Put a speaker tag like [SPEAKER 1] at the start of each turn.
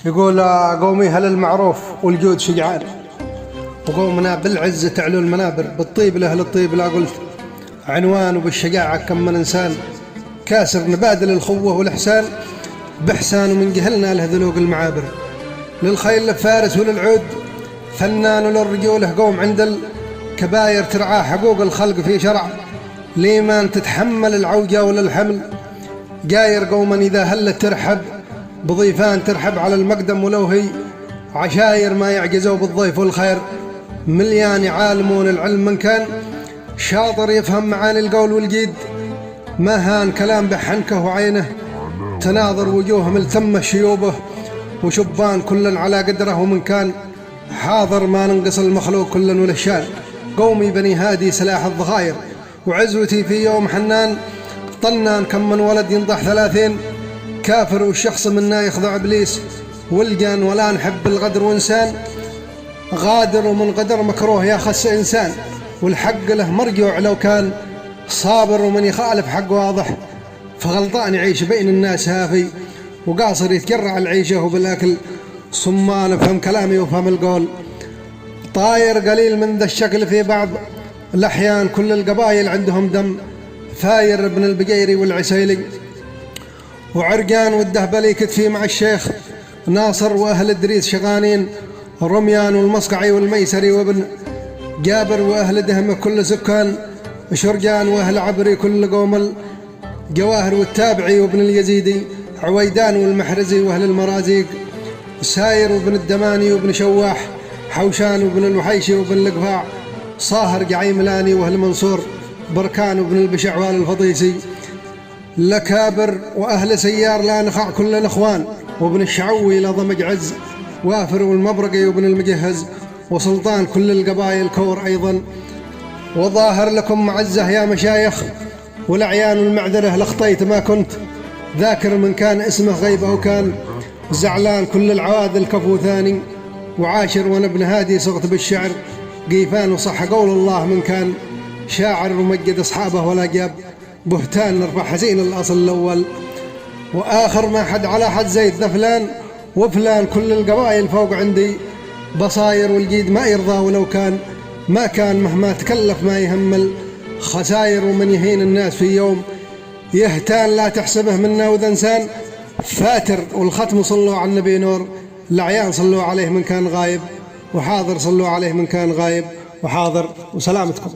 [SPEAKER 1] يقول قومي هل المعروف والجود شجعان، وقومنا بالعز تعلو المنابر، بالطيب لأهل الطيب لا قلت عنوان، وبالشجاعة كم من إنسان كاسر نبادل الخوة والإحسان، بإحسان ومن جهلنا له ذلوق المعابر، للخيل للفارس وللعود فنان، وللرجولة قوم عند الكباير ترعاه حقوق الخلق في شرع، ليمان تتحمل العوجة وللحمل جاير، قوما إذا هلت ترحب بضيفان ترحب على المقدم، ولو هي عشاير ما يعجزوا بالضيف والخير، مليان يعالمون العلم من كان شاطر يفهم معاني القول والجيد، ما هان كلام بحنكه وعينه تناظر وجوههم التم شيوبه، وشبان كلا على قدره، ومن كان حاضر ما ننقص المخلوق كلا وللشان، قومي بني هادي سلاح الضغاير، وعزوتي في يوم حنان طنان، كم من ولد ينضح 30 كافر، والشخص منا يخضع إبليس والجان، ولا نحب الغدر وإنسان غادر، ومن غدر مكروه يا خس إنسان، والحق له مرجوع لو كان صابر، ومن يخالف حق واضح فغلطان يعيش بين الناس هافي، وقاصر يتجرع العيشة وبالأكل صمان، افهم كلامي وفهم القول طاير قليل من ذا الشكل، في بعض الأحيان كل القبائل عندهم دم فاير، ابن البقيري والعسيلي وعرقان والدهبلي كتفي مع الشيخ ناصر، وأهل الدريس شغانين رميان والمصقعي والميسري، وابن جابر وأهل دهمه كل سكان شرجان، وأهل عبري كل قوم الجواهر والتابعي، وابن اليزيدي عويدان والمحرزي، وأهل المرازيق ساير، وابن الدماني وابن شواح حوشان، وابن الوحيشي وابن القفاع صاهر قعيملاني، وأهل منصور بركان، وابن البشعوال الفضيسي لكابر، وأهل سيار لا نخع كل الأخوان، وابن الشعوي لضمج عز وافر، والمبرقي وابن المجهز وسلطان كل القبائل كور أيضا، وظاهر لكم معزه يا مشايخ والأعيان، والمعذرة لخطيت ما كنت ذاكر من كان اسمه غيب أو كان زعلان، كل العواذل كفو ثاني وعاشر، وانا ابن هادي صغت بالشعر قيفان، وصح قول الله من كان شاعر، ومجد أصحابه ولا جاب بهتان، نرفع حزين الأصل الأول وآخر، ما حد على حد زيد ذا فلان وفلان، كل القبائل فوق عندي بصاير، والجيد ما يرضى ولو كان ما كان، مهما تكلف ما يهمل خساير، ومن يهين الناس في يوم يهتان لا تحسبه منا وذا إنسان فاتر، والختم صلوا على النبي نور الأعيان، صلوا عليه من كان غايب وحاضر، صلوا عليه من كان غايب وحاضر، وسلامتكم.